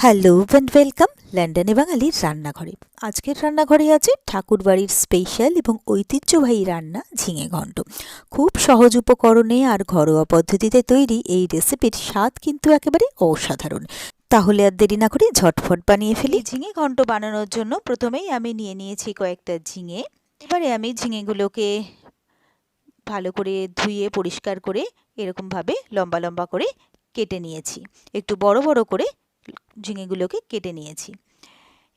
Hello and welcome লন্ডনে বাঙালির রান্নাঘরে। আজকের রান্নাঘরে আছে ঠাকুরবাড়ির স্পেশাল এবং ঐতিহ্যবাহী রান্না ঝিঙে ঘন্ট। খুব সহজ উপকরণে আর ঘরোয়া পদ্ধতিতে তৈরি এই রেসিপির স্বাদ কিন্তু একেবারে অসাধারণ। তাহলে আর দেরি না করে ঝটফট বানিয়ে ফেলি। ঝিঙে ঘন্ট বানানোর জন্য প্রথমেই আমি নিয়ে নিয়েছি কয়েকটা ঝিঙে। এবারে আমি ঝিঙেগুলোকে ভালো করে ধুয়ে পরিষ্কার করে এরকমভাবে লম্বা লম্বা করে কেটে নিয়েছি। একটু বড় বড় করে ঝিঙেগুলোকে কেটে নিয়েছি।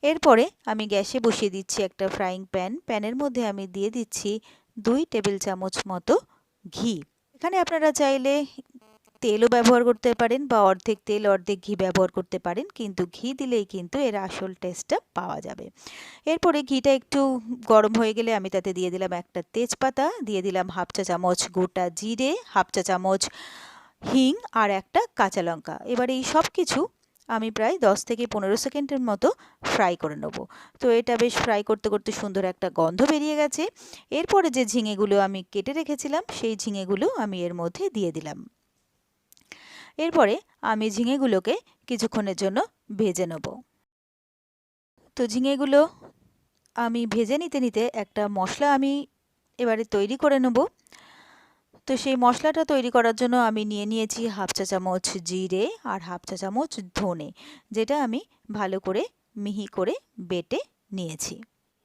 এরপরে আমি গ্যাসে বসিয়ে দিচ্ছি একটা ফ্রাইং প্যান। প্যানের মধ্যে আমি দিয়ে দিচ্ছি 2 টেবিল চামচ মতো ঘি। এখানে আপনারা চাইলে তেলও ব্যবহার করতে পারেন বা অর্ধেক তেল অর্ধেক ঘি ব্যবহার করতে পারেন, কিন্তু ঘি দিলেই কিন্তু এর আসল টেস্টটা পাওয়া যাবে। এরপরে ঘিটা একটু গরম হয়ে গেলে আমি তাতে দিয়ে দিলাম একটা তেজপাতা, দিয়ে দিলাম হাফ চা চামচ গোটা জিরে, হাফ চা চামচ হিং আর একটা কাঁচা লঙ্কা। এবার এই সব কিছু আমি প্রায় 10 থেকে 15 সেকেন্ডের মতো ফ্রাই করে নেব। তো এটা বেশ ফ্রাই করতে করতে সুন্দর একটা গন্ধ বেরিয়ে গেছে। এরপরে যে ঝিঙেগুলো আমি কেটে রেখেছিলাম সেই ঝিঙেগুলো আমি এর মধ্যে দিয়ে দিলাম। এরপরে আমি ঝিঙেগুলোকে কিছুক্ষণের জন্য ভেজে নেব। তো ঝিঙেগুলো আমি ভেজে নিতে নিতে একটা মশলা আমি এবারে তৈরি করে নেব। তো সেই মশলাটা তৈরি করার জন্য আমি নিয়ে নিয়েছি হাফ চা চামচ জিরে আর হাফ চা চামচ ধনে, যেটা আমি ভালো করে মিহি করে বেটে নিয়েছি।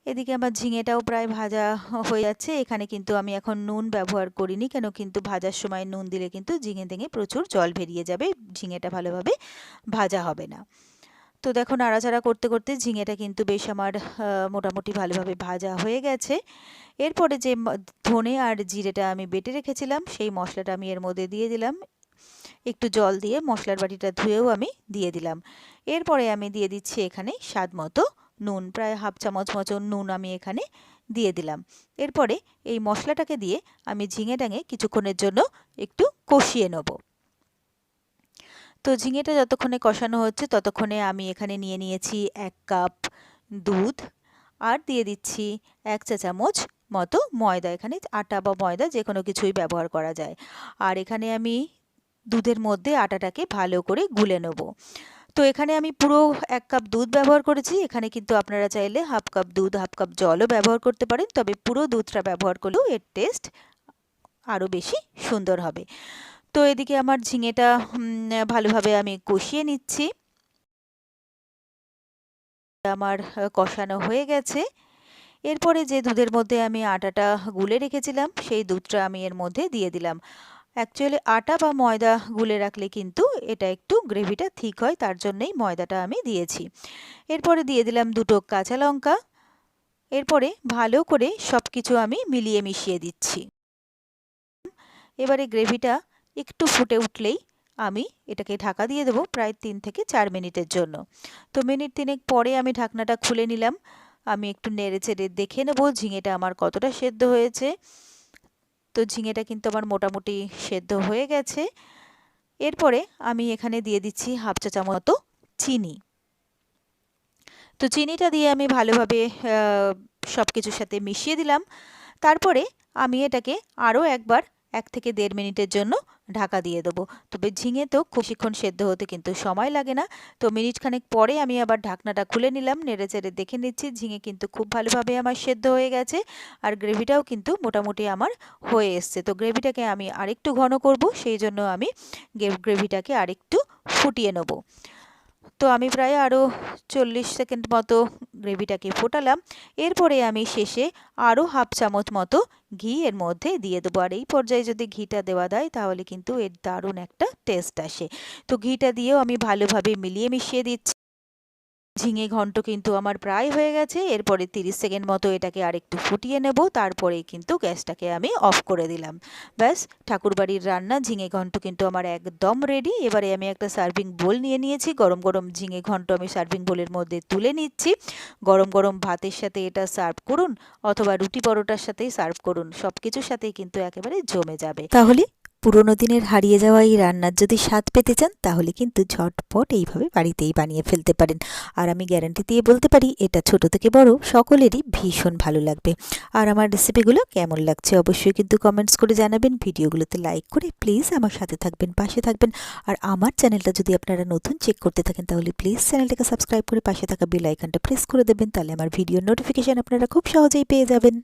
এদিকে আমার ঝিঙেটাও প্রায় ভাজা হয়ে যাচ্ছে। এখানে কিন্তু আমি এখন নুন ব্যবহার করিনি, কেন কিন্তু ভাজার সময় নুন দিলে কিন্তু ঝিঙে থেকে প্রচুর জল বেরিয়ে যাবে, ঝিঙেটা ভালোভাবে ভাজা হবে না। তো দেখো নাড়াচাড়া করতে করতে ঝিঙেটা কিন্তু বেশ আমার মোটামুটি ভালোভাবে ভাজা হয়ে গেছে। এরপরে যে ধনে আর জিরেটা আমি বেটে রেখেছিলাম সেই মশলাটা আমি এর মধ্যে দিয়ে দিলাম। একটু জল দিয়ে মশলার বাটিটা ধুয়েও আমি দিয়ে দিলাম। এরপরে আমি দিয়ে দিচ্ছি এখানে স্বাদ মতো নুন, প্রায় হাফ চামচ মতো নুন আমি এখানে দিয়ে দিলাম। এরপরে এই মশলাটাকে দিয়ে আমি ঝিঙেটাকে কিছুক্ষণের জন্য একটু কষিয়ে নেব। তো ঝিঙেটা যতক্ষণে কষানো হচ্ছে ততক্ষণে আমি এখানে নিয়ে নিয়েছি 1 কাপ দুধ আর দিয়ে দিচ্ছি 1 চা চামচ মতো ময়দা। এখানে আটা বা ময়দা যে কোনো কিছুই ব্যবহার করা যায়। আর এখানে আমি দুধের মধ্যে আটাটাকে ভালো করে গুলে নেব। তো এখানে আমি পুরো 1 কাপ দুধ ব্যবহার করেছি। এখানে কিন্তু আপনারা চাইলে হাফ কাপ দুধ হাফ কাপ জলও ব্যবহার করতে পারেন, তবে পুরো দুধটা ব্যবহার করলেও এর টেস্ট আরও বেশি সুন্দর হবে। তো এদিকে আমার ঝিঙেটা ভালোভাবে আমি কষিয়ে নিচ্ছি। আমার কষানো হয়ে গেছে। এরপরে যে দুধের মধ্যে আমি আটাটা গুলে রেখেছিলাম সেই দুধটা আমি এর মধ্যে দিয়ে দিলাম। অ্যাকচুয়ালি আটা বা ময়দা গুলে রাখলে কিন্তু এটা একটু গ্রেভিটা ঠিক হয়, তার জন্যই ময়দাটা আমি দিয়েছি। এরপরে দিয়ে দিলাম 2টো কাঁচা লঙ্কা। এরপরে ভালো করে সব কিছু আমি মিলিয়ে মিশিয়ে দিচ্ছি। এবারে গ্রেভিটা একটু ফুটে উঠলেই আমি এটাকে ঢাকা দিয়ে দেবো প্রায় 3 থেকে 4 মিনিটের জন্য। তো মিনিট 3 পরে আমি ঢাকনাটা খুলে নিলাম। আমি একটু নেড়ে চেড়ে দেখে নেব ঝিঙেটা আমার কতটা সেদ্ধ হয়েছে। তো ঝিঙেটা কিন্তু আমার মোটামুটি সেদ্ধ হয়ে গেছে। এরপরে আমি এখানে দিয়ে দিচ্ছি হাফ চা চামচ মতো চিনি। তো চিনিটা দিয়ে আমি ভালোভাবে সব কিছুর সাথে মিশিয়ে দিলাম। তারপরে আমি এটাকে আরও একবার 1 থেকে 1.5 মিনিটের জন্য ঢাকা দিয়ে দেবো। তবে ঝিঙে তো খুব বেশিক্ষণ সেদ্ধ হতে কিন্তু সময় লাগে না। তো মিনিট খানেক পরে আমি আবার ঢাকনাটা খুলে নিলাম, নেড়েচেড়ে দেখে নিচ্ছি ঝিঙে কিন্তু খুব ভালোভাবে আমার সেদ্ধ হয়ে গেছে আর গ্রেভিটাও কিন্তু মোটামুটি আমার হয়ে এসছে। তো গ্রেভিটাকে আমি আরেকটু ঘন করব, সেই জন্য আমি গ্রেভিটাকে আরেকটু ফুটিয়ে নেব। তো আমি প্রায় আরও 40 সেকেন্ড মতো গ্রেভিটাকে ফোটালাম। এরপরে আমি শেষে আরও হাফ চামচ মতো ঘি এর মধ্যে দিয়ে দেবো। আর এই পর্যায়ে যদি ঘিটা দেওয়া যায় তাহলে কিন্তু এর দারুণ একটা টেস্ট আসে। তো ঘিটা দিয়েও আমি ভালোভাবে মিলিয়ে মিশিয়ে দিচ্ছি। ঝিঙে ঘন্ট কিন্তু আমার প্রায় হয়ে গেছে। এরপরে 30 সেকেন্ড মতো এটাকে আরেকটু ফুটিয়ে নেব, তারপরেই কিন্তু গ্যাসটাকে আমি অফ করে দিলাম। ব্যাস, ঠাকুরবাড়ির রান্না ঝিঙে ঘন্ট কিন্তু আমার একদম রেডি। এবারে আমি একটা সার্ভিং বোল নিয়ে নিয়েছি। গরম গরম ঝিঙে ঘন্ট আমি সার্ভিং বোলের মধ্যে তুলে নিচ্ছি। গরম গরম ভাতের সাথে এটা সার্ভ করুন অথবা রুটি পরোটার সাথেই সার্ভ করুন, সব কিছুর সাথেই কিন্তু একেবারে জমে যাবে। তাহলে পুরোনো দিনের হারিয়ে যাওয়া এই রান্নার যদি স্বাদ পেতে চান তাহলে কিন্তু ঝটপট এইভাবে বাড়িতেই বানিয়ে ফেলতে পারেন। আর আমি গ্যারান্টি দিয়ে বলতে পারি এটা ছোট থেকে বড় সকলেরই ভীষণ ভালো লাগবে। আর আমার রেসিপিগুলো কেমন লাগছে অবশ্যই কিন্তু কমেন্টস করে জানাবেন। ভিডিওগুলোতে লাইক করে প্লিজ আমার সাথে থাকবেন, পাশে থাকবেন। আর আমার চ্যানেলটা যদি আপনারা নতুন চেক করতে থাকেন তাহলে প্লিজ চ্যানেলটাকে সাবস্ক্রাইব করে পাশে থাকা বেল আইকনটা প্রেস করে দেবেন, তাহলে আমার ভিডিওর নোটিফিকেশান আপনারা খুব সহজেই পেয়ে যাবেন।